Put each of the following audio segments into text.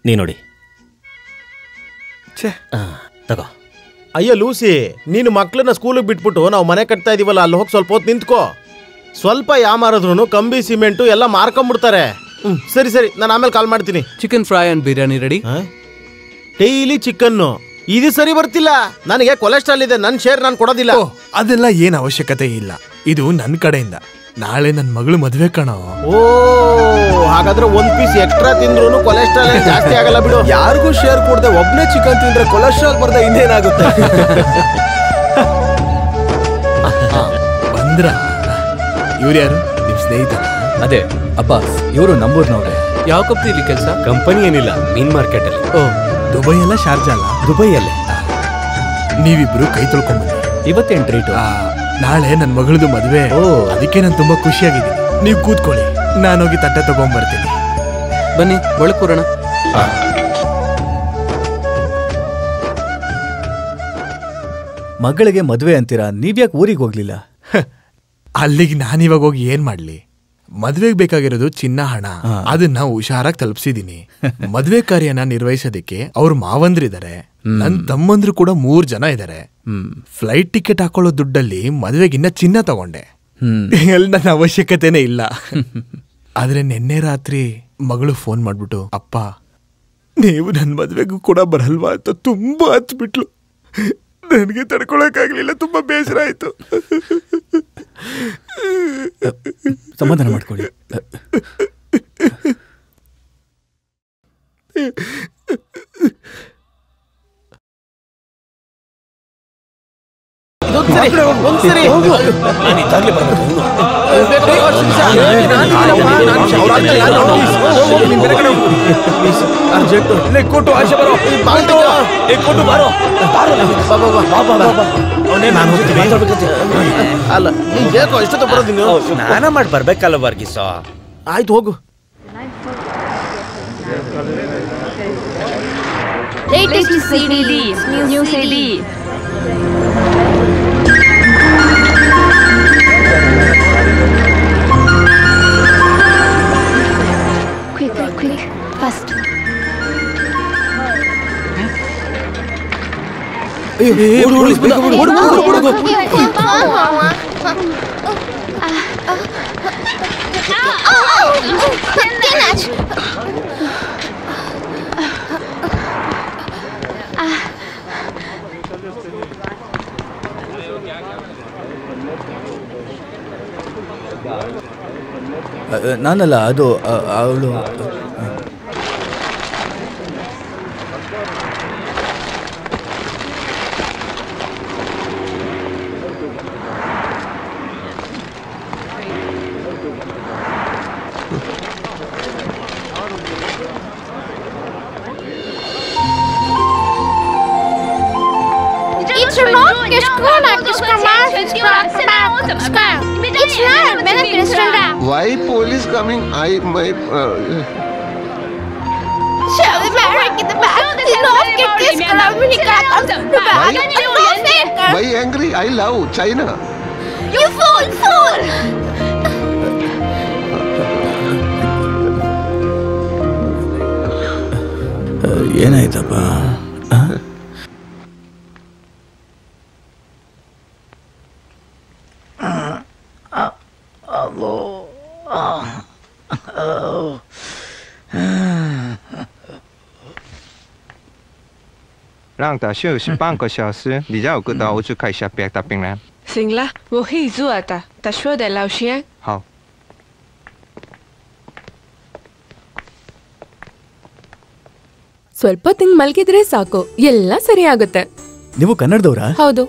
ನೀ ನೋಡಿ. ತಗೋ. ಅಯ್ಯೋ ಲೂಸಿ, ನೀನು ಮಕ್ಳನ್ನ ಸ್ಕೂಲಿಗೆ ಬಿಟ್ಬಿಟ್ಟು ನಾವು ಮನೆ ಕಟ್ತಾ ಇದೀವಲ್ಲ, ಅಲ್ಲಿ ಹೋಗಿ ಸ್ವಲ್ಪ ಹೊತ್ತು ನಿಂತ್ಕೋ. ಸ್ವಲ್ಪ ಯಾಮಾರಿದ್ರು ಕಂಬಿ ಸಿಮೆಂಟು ಎಲ್ಲ ಮಾರ್ಕೊಂಡ್ಬಿಡ್ತಾರೆ. ಸರಿ ಸರಿ, ನಾನು ಆಮೇಲೆ ಕಾಲ್ ಮಾಡ್ತೀನಿ. Chicken fry and biryani ready. Daily chicken ಇದು ಸರಿ ಬರ್ತಿಲ್ಲ. ನನಗೆ ಕೊಲೆಸ್ಟ್ರಾಲ್ ಇದೆ, ನನ್ನ ಶೇರ್ ನಾನು ಕೊಡೋದಿಲ್ಲ. ಅದೆಲ್ಲ ಏನ್ ಅವಶ್ಯಕತೆ ಇಲ್ಲ, ಇದು ನನ್ನ ಕಡೆಯಿಂದ. ನಾಳೆ ನನ್ನ ಮಗಳು ಮದ್ವೆ ಕಣೋ. ಓ, ಹಾಗಾದ್ರೆ ಒಂದ್ ಪೀಸ್ ಎಕ್ಸ್ಟ್ರಾ ತಿಂದ್ರು ಕೊಲೆಸ್ಟ್ರಾಲ್ ಜಾಸ್ತಿ ಆಗಲ್ಲ ಬಿಡು. ಯಾರಿಗೂ ಶೇರ್ ಕೊಡದೆ ಒಬ್ನೇ ಚಿಕನ್ ತಿಂದ್ರೆ ಕೊಲೆಸ್ಟ್ರಾಲ್ ಬರ್ದೆ ಇನ್ನೇನಾಗುತ್ತೆ? ಬಂದ್ರ ಇವ್ರು ಯಾರು? ನಿಮ್ ಸ್ನೇಹಿತ? ಅದೇ ಅಬ್ಬಾಸ್, ಇವರು ನಮ್ಮೂರ್ನವ್ರೆ. ಯಾವ ಕಂಪ್ನಿಲಿ ಕೆಲಸ? ಕಂಪನಿ ಏನಿಲ್ಲ, ಮೀನ್ ಮಾರ್ಕೆಟ್ ಅಲ್ಲಿ. ಓ, ದುಬೈ ಅಲ್ಲ ಶಾರ್ಜಾ ಅಲ್ಲ? ದುಬೈಯಲ್ಲೇ. ನೀವಿಬ್ರು ಕೈ ತೊಳ್ಕೊಂಬನ್ನಿ. ಇವತ್ತೇನ್ ಟ್ರೀಟ್? ನಾಳೆ ನನ್ ಮಗಳದು ಮದ್ವೆ, ಅದಕ್ಕೆ ನಾನು ತುಂಬಾ ಖುಷಿಯಾಗಿದ್ದೀನಿ. ನೀವು ಕೂತ್ಕೊಳ್ಳಿ, ನಾನೋಗಿ ತಟ್ಟೆ ತಗೊಂಡ್ಬರ್ತೀನಿ. ಬನ್ನಿ ಒಳಗ್ ಕೂರೋಣ. ಮಗಳಿಗೆ ಮದ್ವೆ ಅಂತೀರಾ, ನೀವ್ಯಾಕೆ ಊರಿಗೆ ಹೋಗ್ಲಿಲ್ಲ? ಅಲ್ಲಿಗೆ ನಾನಿವಾಗ ಹೋಗಿ ಏನ್ ಮಾಡ್ಲಿ? ಮದ್ವೆಗೆ ಬೇಕಾಗಿರೋದು ಚಿನ್ನ, ಹಣ. ಅದನ್ನ ಹುಷಾರಾಗಿ ತಲುಪಿಸಿದೀನಿ. ಮದ್ವೆ ಕಾರ್ಯನ ನಿರ್ವಹಿಸೋದಕ್ಕೆ ಅವ್ರ ಮಾವಂದ್ರಿದ್ದಾರೆ, ನನ್ ತಮ್ಮಂದ್ರು ಕೂಡ 3 ಜನ ಇದ್ದಾರೆ. ಫ್ಲೈಟ್ ಟಿಕೆಟ್ ಹಾಕೊಳ್ಳೋ ದುಡ್ಡಲ್ಲಿ ಮದ್ವೆಗಿನ್ನ ಚಿನ್ನ ತಗೊಂಡೆ. ನನ್ನ ಅವಶ್ಯಕತೆನೇ ಇಲ್ಲ. ಆದ್ರೆ ನಿನ್ನೆ ರಾತ್ರಿ ಮಗಳು ಫೋನ್ ಮಾಡ್ಬಿಟ್ಟು, ಅಪ್ಪ ನೀವು ನನ್ ಮದ್ವೆಗೂ ಕೂಡ ಬರಲ್ವಾ ಅಂತ ತುಂಬಾ ಹಚ್ಬಿಟ್ಲು. ನನಗೆ ತಡ್ಕೊಳಕ್ಕಾಗ್ಲಿಲ್ಲ, ತುಂಬಾ ಬೇಸರ ಆಯ್ತು. ಸಮಾಧಾನ ಮಾಡ್ಕೊಳ್ಳಿ. ಅಲ್ಲ, ನೀನು ಇಷ್ಟೊತ್ತ ಬರೋದು? ಸ್ನಾನ ಮಾಡಿ ಬರ್ಬೇಕಲ್ಲ ವರ್ಗೀಸ. ಆಯ್ತು ಹೋಗು. Latest CD, new CD. Quick, fast. ನಾನಲ್ಲ, ಅದು ಅವಳು. Why police coming? My. Shall we marry in the back? Why angry? I love China. You fool! ಏನಾಯ್ತಪ್ಪ?让他休息半个小时，你让我跟到我去看一下别的病人。行了，我可以做的，他说的老先。好。ಸ್ವಲ್ಪ ತಿಂಗ್ ಮಲ್ಗಿದ್ರೆ ಸಾಕು, ಎಲ್ಲ ಸರಿ ಆಗುತ್ತೆ. ನೀವು ಕನ್ನಡದವ್ರಾ? ಹೌದು.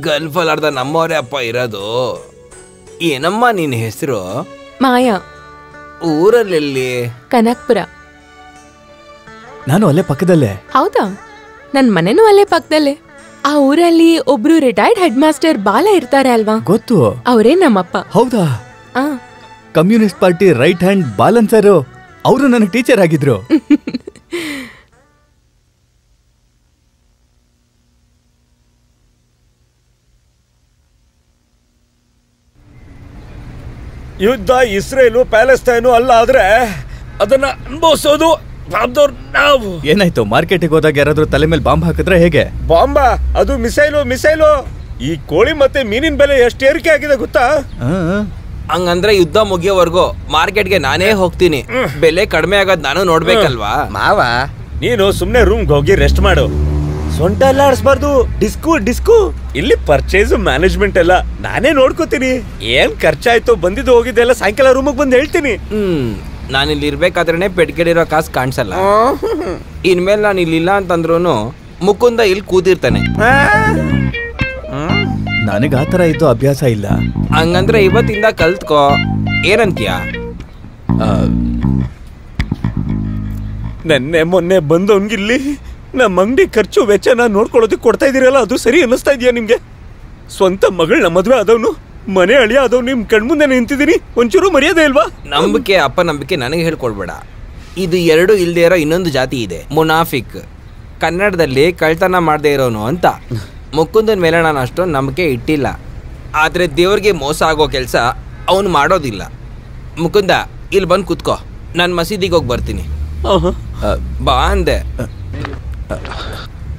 ಗಲ್ಫ್ ಅಲ್ಲಾರ್ದ ನಮ್ಮವರೇ ಅಪ್ಪ ಇರೋದು. ಏನಮ್ಮ ನಿನ್ನ ಹೆಸರು? ಮಾಯಾ. ಊರಲ್ಲೆಲ್ಲಿ? ಕನಕ್ಪುರ. ನಾನು ಅಲ್ಲೇ ಪಕ್ಕದಲ್ಲೇ. ಹೌದಾ? ನನ್ ಮನೆನೂ ಅಲ್ಲೇ ಪಕ್ಕದಲ್ಲೇ. ಆ ಊರಲ್ಲಿ ಒಬ್ರು ರಿಟೈರ್ಡ್ ಹೆಡ್ ಮಾಸ್ಟರ್ ಬಾಲ ಇರ್ತಾರೆ ಅಲ್ವಾ? ಗೊತ್ತು. ಅವರೇ ನಮ್ಮಪ್ಪ. ಹೌದಾ? Communist party right hand Balan sir, ಅವರು ನನಗೆ ಟೀಚರ್ ಆಗಿದ್ರು. ಯುದ್ಧ ಇಸ್ರೇಲು ಪ್ಯಾಲೆಸ್ತೈನು ಅಲ್ಲ ಆದ್ರೆ ಅದನ್ನ ಅನುಭವಿಸೋದು ನಾವು ಏನಾಯ್ತು? ಮಾರ್ಕೆಟಿಗೆ ಹೋದಾಗ ಯಾರಾದ್ರೂ ತಲೆ ಮೇಲೆ ಬಾಂಬ್ ಹಾಕಿದ್ರೆ ಹೇಗೆ? ಬಾಂಬಾ? ಅದು ಮಿಸೈಲು. ಈ ಕೋಳಿ ಮತ್ತೆ ಮೀನಿನ ಬೆಲೆ ಎಷ್ಟು ಏರಿಕೆ ಆಗಿದೆ ಗೊತ್ತಾ? ಹಂಗಂದ್ರೆ ಯುದ್ಧ ಮುಗಿಯೋವರೆಗೂ ಮಾರ್ಕೆಟ್ಗೆ ನಾನೇ ಹೋಗ್ತೀನಿ. ಬೆಲೆ ಕಡಿಮೆ ಆಗೋದ್ ನಾನು ನೋಡ್ಬೇಕಲ್ವಾ? ಮಾವ, ನೀನು ಸುಮ್ನೆ ರೂಮ್ಗೆ ಹೋಗಿ ರೆಸ್ಟ್ ಮಾಡು. ಸೊಂಟ ಎಲ್ಲ ಆಡಿಸ್ಬಾರ್ದು. ಡಿಸ್ಕು ಇಲ್ಲಿ ಪರ್ಚೇಸ್ ಮ್ಯಾನೇಜ್ಮೆಂಟ್ ಎಲ್ಲ ನಾನೇ ನೋಡ್ಕೋತೀನಿ. ಏನ್ ಖರ್ಚಾಯ್ತು ಬಂದಿದ್ದು ಹೋಗಿದ್ದೆಲ್ಲ ಸಾಯಂಕಾಲ ರೂಮಿಗೆ ಬಂದು ಹೇಳ್ತೀನಿ. ನಾನಿಲ್ಲಿ ಇರ್ಬೇಕಾದ್ರೇನೆ ಪೆಟ್ಕೆಡಿರೋ ಕಾಸು ಕಾಣಿಸಲ್ಲ. ಇನ್ಮೇಲೆ ನಾನು ಇಲ್ಲಿಲ್ಲ ಅಂತಂದ್ರೂ ಮುಕುಂದ ಇಲ್ಲಿ ಕೂತಿರ್ತಾನೆ. ನನಗೆ ಆತರ ಇದ್ದು ಅಭ್ಯಾಸ ಇಲ್ಲ. ಹಂಗಂದ್ರೆ ಇವತ್ತಿಂದ ಕಲ್ತ್ಕೋ. ಏನಂತೀಯ? ನೆನ್ನೆ ಮೊನ್ನೆ ಬಂದವನ್ಗಿಲ್ಲಿ ನಮ್ಮ ಅಂಗಡಿ ಖರ್ಚು ವೆಚ್ಚನ ನೋಡ್ಕೊಳ್ಳೋದಕ್ಕೆ ಕೊಡ್ತಾ ಇದೀರಲ್ಲ, ಅದು ಸರಿ ಅನ್ನಿಸ್ತಾ ಇದೆಯಾ ನಿಮ್ಗೆ? ಸ್ವಂತ ಮಗಳನ್ನ ಮದ್ವೆ ಆದವನು, ಮನೆ ಅಳಿಯ ಆದವ್ ನಿಮ್ ಕಣ್ಮುಂದೆ ನಿಂತಿದ್ದೀನಿ. ಒಂಚೂರು ಮರ್ಯಾದೆ ಇಲ್ವಾ? ನಂಬಿಕೆ ಅಪನಂಬಿಕೆ ನನಗೆ ಹೇಳ್ಕೊಡ್ಬೇಡ. ಇದು ಎರಡು ಇಲ್ದೇ ಇರೋ ಇನ್ನೊಂದು ಜಾತಿ ಇದೆ, ಮುನಾಫಿಕ್. ಕನ್ನಡದಲ್ಲಿ ಕಳ್ತನ ಮಾಡದೇ ಇರೋನು ಅಂತ. ಮುಕುಂದನ್ ಮೇಲೆ ನಾನು ಅಷ್ಟೊಂದು ನಂಬಿಕೆ ಇಟ್ಟಿಲ್ಲ. ಆದ್ರೆ ದೇವ್ರಿಗೆ ಮೋಸ ಆಗೋ ಕೆಲಸ ಅವನು ಮಾಡೋದಿಲ್ಲ. ಮುಕುಂದ, ಇಲ್ಲಿ ಬಂದು ಕುತ್ಕೋ. ನಾನು ಮಸೀದಿಗೆ ಹೋಗಿ ಬರ್ತೀನಿ. ಬಾ ಅಂದೆ.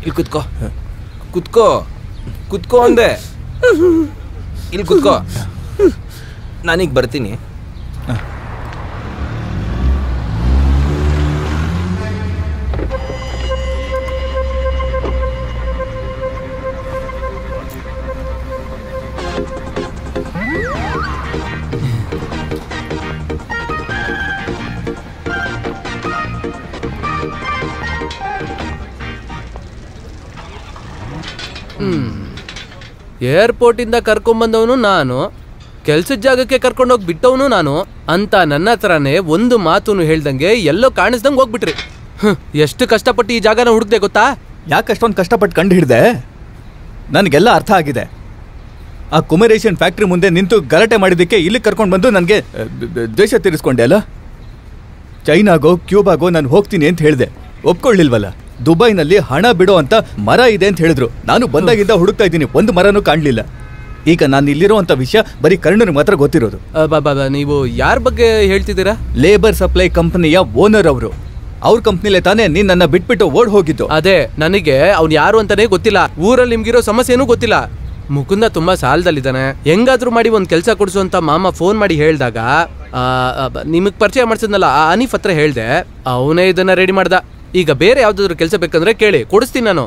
ಇಲ್ಲಿ ಕುತ್ಕೋ ಅಂದೆ. ಇಲ್ಲಿ ಕುತ್ಕೋ. ನಾನೀಗ ಬರ್ತೀನಿ. ಏರ್ಪೋರ್ಟ್ ಇಂದ ಕರ್ಕೊಂಬಂದವನು ನಾನು, ಕೆಲ್ಸದ ಜಾಗಕ್ಕೆ ಕರ್ಕೊಂಡೋಗಿ ಬಿಟ್ಟವನು ನಾನು ಅಂತ ನನ್ನ ಹತ್ರನೇ ಒಂದು ಮಾತುನು ಹೇಳ್ದಂಗೆ ಎಲ್ಲೋ ಕಾಣಿಸ್ದಂಗೆ ಹೋಗ್ಬಿಟ್ರಿ. ಎಷ್ಟು ಕಷ್ಟಪಟ್ಟು ಈ ಜಾಗನ ಹುಡುಕ್ದೆ ಗೊತ್ತಾ? ಯಾಕೆ ಅಷ್ಟೊಂದು ಕಷ್ಟಪಟ್ಟು ಕಂಡು ಹಿಡ್ದೆ? ನನಗೆಲ್ಲ ಅರ್ಥ ಆಗಿದೆ. ಆ ಕುಮರೇಷನ್ ಫ್ಯಾಕ್ಟ್ರಿ ಮುಂದೆ ನಿಂತು ಗಲಾಟೆ ಮಾಡಿದ್ದಕ್ಕೆ ಇಲ್ಲಿ ಕರ್ಕೊಂಡು ಬಂದು ನನಗೆ ದ್ವೇಷ ತೀರಿಸ್ಕೊಂಡೆ ಅಲ್ಲ. ಚೈನಾಗೋ ಕ್ಯೂಬಾಗೋ ನಾನು ಹೋಗ್ತೀನಿ ಅಂತ ಹೇಳಿದೆ, ಒಪ್ಕೊಳ್ಳಿಲ್ವಲ್ಲ. ದುಬೈನಲ್ಲಿ ಹಣ ಬಿಡೋ ಅಂತ ಮರ ಇದೆ ಅಂತ ಹೇಳಿದ್ರು. ನಾನು ಬಂದಾಗಿಂದ ಹುಡುಕ್ತಾ ಇದ್ದೀನಿ, ಒಂದು ಮರನೂ ಕಾಣಲಿಲ್ಲ. ಈಗ ನಾನು ಇಲ್ಲಿರೋಂಥ ವಿಷಯ ಬರೀ ಕರ್ಣನಿಗೆ ಮಾತ್ರ ಗೊತ್ತಿರೋದು. ನೀವು ಯಾರ ಬಗ್ಗೆ ಹೇಳ್ತಿದ್ದೀರಾ? ಲೇಬರ್ ಸಪ್ಲೈ ಕಂಪನಿಯ ಓನರ್ ಅವರು. ಅವ್ರ ಕಂಪ್ನಿಲೇ ತಾನೇ ನೀನ್ ನನ್ನ ಬಿಟ್ಬಿಟ್ಟು ಓಡ್ ಹೋಗಿದ್ದು. ಅದೇ, ನನಗೆ ಅವ್ನು ಯಾರು ಅಂತಾನೆ ಗೊತ್ತಿಲ್ಲ. ಊರಲ್ಲಿ ನಿಮ್ಗಿರೋ ಸಮಸ್ಯೆನೂ ಗೊತ್ತಿಲ್ಲ. ಮುಕುಂದ ತುಂಬಾ ಸಾಲದಲ್ಲಿದ್ದಾನೆ, ಹೆಂಗಾದ್ರೂ ಮಾಡಿ ಒಂದ್ ಕೆಲಸ ಕೊಡಿಸು ಅಂತ ಮಾಮ ಫೋನ್ ಮಾಡಿ ಹೇಳಿದಾಗ ನಿಮಗ್ ಪರಿಚಯ ಮಾಡ್ಸಿದ್ನಲ್ಲ ಆ ಅನೀಫ್ ಹತ್ರ ಹೇಳ್ದೆ. ಅವನೇ ಇದನ್ನ ರೆಡಿ ಮಾಡ್ದ. ಈಗ ಬೇರೆ ಯಾವ್ದಾದ್ರು ಕೆಲಸ ಬೇಕಂದ್ರೆ ಕೇಳಿ, ಕೊಡಿಸ್ತೀನಿ ನಾನು.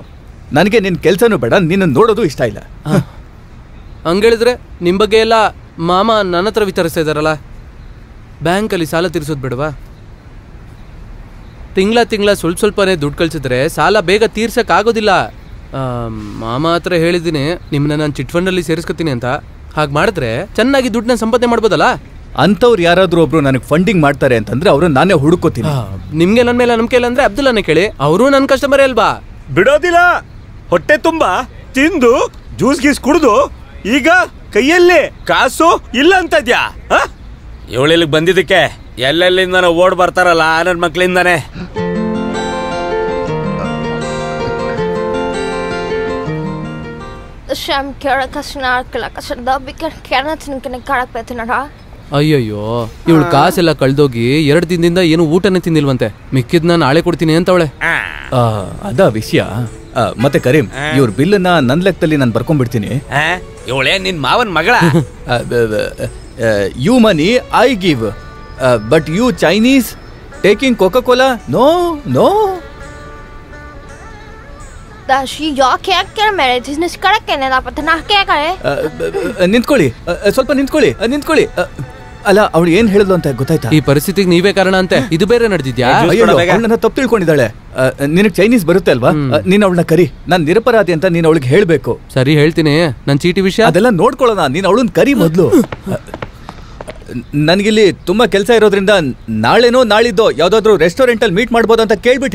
ನನಗೆ ನಿನ್ ಕೆಲ್ಸನೂ ಬೇಡ, ನಿನ್ನ ನೋಡೋದು ಇಷ್ಟ ಇಲ್ಲ. ಹಂಗೇಳಿದ್ರೆ ನಿಮ್ ಬಗ್ಗೆ ಎಲ್ಲ ಮಾಮ ನನ್ನ ಹತ್ರ ವಿಚಾರಿಸ್ತಾ ಇದಾರಲ್ಲ. ಬ್ಯಾಂಕಲ್ಲಿ ಸಾಲ ತೀರಿಸೋದು ಬಿಡವಾ? ತಿಂಗಳ ಸ್ವಲ್ಪನೇ ದುಡ್ಡು ಕಳ್ಸಿದ್ರೆ ಸಾಲ ಬೇಗ ತೀರ್ಸಕ್ ಆಗೋದಿಲ್ಲ. ಮಾಮ ಹತ್ರ ಹೇಳಿದ್ದೀನಿ ನಿಮ್ಮನ್ನ ನಾನು ಚಿಟ್ ಫಂಡಲ್ಲಿ ಸೇರಿಸ್ಕೊತೀನಿ ಅಂತ. ಹಾಗೆ ಮಾಡಿದ್ರೆ ಚೆನ್ನಾಗಿ ದುಡ್ಡನ್ನ ಸಂಪಾದನೆ ಮಾಡ್ಬೋದಲ್ಲ. ಅಂಥವ್ರು ಯಾರಾದ್ರೂ ಒಬ್ರು ನನಗೆ ಫಂಡಿಂಗ್ ಮಾಡ್ತಾರೆ ಅಂತಂದ್ರೆ ಅವ್ರನ್ನ ನಾನೇ ಹುಡುಕೋತೀನಿ. ನಿಮ್ಗೆ ನನ್ನ ಮೇಲೆ ನಂಬಿಕೆ ಇಲ್ಲ ಅಂದ್ರೆ ಅಬ್ದುಲ್ಲಾನೇ ಕೇಳಿ, ಅವರು ನನ್ನ ಕಸ್ಟಮರೇ ಅಲ್ವಾ? ಬಿಡೋದಿಲ್ಲ. ಹೊಟ್ಟೆ ತುಂಬಾ ತಿಂದು ಜ್ಯೂಸ್ ಗೀಸ್ ಕುಡ್ದು ಈಗ ಕೈಯಲ್ಲಿ ಕಾಸು ಇಲ್ಲ ಅಂತದ್ಯಾ? ಇವಳಿಗೆ ಬಂದಿದ್ದಕ್ಕೆ ಎಲ್ಲೆಲ್ಲಿಂದ ಓಡ್ ಬರ್ತಾರಲ್ಲ ನನ್ನ ಮಕ್ಳಿಂದಾನೆ. ಅಯ್ಯಯ್ಯೋ, ಇವಳು ಕಾಸೆಲ್ಲ ಕಳ್ದೋಗಿ 2 ದಿನದಿಂದ ಏನು ಊಟನೇ ತಿಂದಿಲ್ವಂತೆ. ಮಿಕ್ಕಿದ್ ನಾನು ನಾಳೆ ಕೊಡ್ತೀನಿ ಅಂತವಳೆ. ಅದ ವಿಷಯ. ಮತ್ತೆ ಕರೀಂ, ಇವ್ರ ಬಿಲ್ಲನ್ನ ನನ್ನ ಲೆಕ್ಕದಲ್ಲಿ ನಾನು ಬರ್ಕೊಂಡ್ಬಿಡ್ತೀನಿ. ಇವಳೇ ನಿನ್ ಮಾವನ್ ಮಗಳ. You money I give, but you Chinese taking Coca Cola? No no. ನಿಂತ್ಕೊಳ್ಳಿ, ಸ್ವಲ್ಪ ನಿಂತ್ಕೊಳ್ಳಿ. ಅಲ್ಲ, ಅವಳು ಏನ್ ಹೇಳಿದ್ಲು ಅಂತ ಗೊತ್ತಾಯ್ತಾ? ಈ ಪರಿಸ್ಥಿತಿಗೆ ನೀವೇ ಕಾರಣ ಅಂತೆ. ಇದು ಬೇರೆ ನಡೆದಿದ್ಯಾ? ಅವಳನ್ನ ತಪ್ಪು ತಿಳ್ಕೊಂಡಿದ್ದಾಳೆ. ನಿನಗೆ ಚೈನೀಸ್ ಬರುತ್ತೆ ಅಲ್ವಾ? ನೀನ್ ಅವಳನ್ನ ಕರಿ. ನಾನ್ ನಿರಪರಾಧಿ ಅಂತ ನೀನ್ ಅವಳಿಗೆ ಹೇಳ್ಬೇಕು. ಸರಿ, ಹೇಳ್ತೀನಿ. ನನ್ ಚೀಟಿ ವಿಷಯ ಅದೆಲ್ಲ ನೋಡ್ಕೊಳ್ಳೋಣ. ನೀನ್ ಅವಳನ್ನ ಕರಿ ಮೊದ್ಲು. ನನಗಿಲ್ಲಿ ತುಂಬಾ ಕೆಲಸ ಇರೋದ್ರಿಂದ ನಾಳೆನೋ ನಾಳಿದ್ದೋ ಯಾವ್ದಾದ್ರು ರೆಸ್ಟೋರೆಂಟ್ ಅಲ್ಲಿ ಮೀಟ್ ಮಾಡ್ಬೋದಂತ ಕೇಳ್ಬಿಟ್ಟು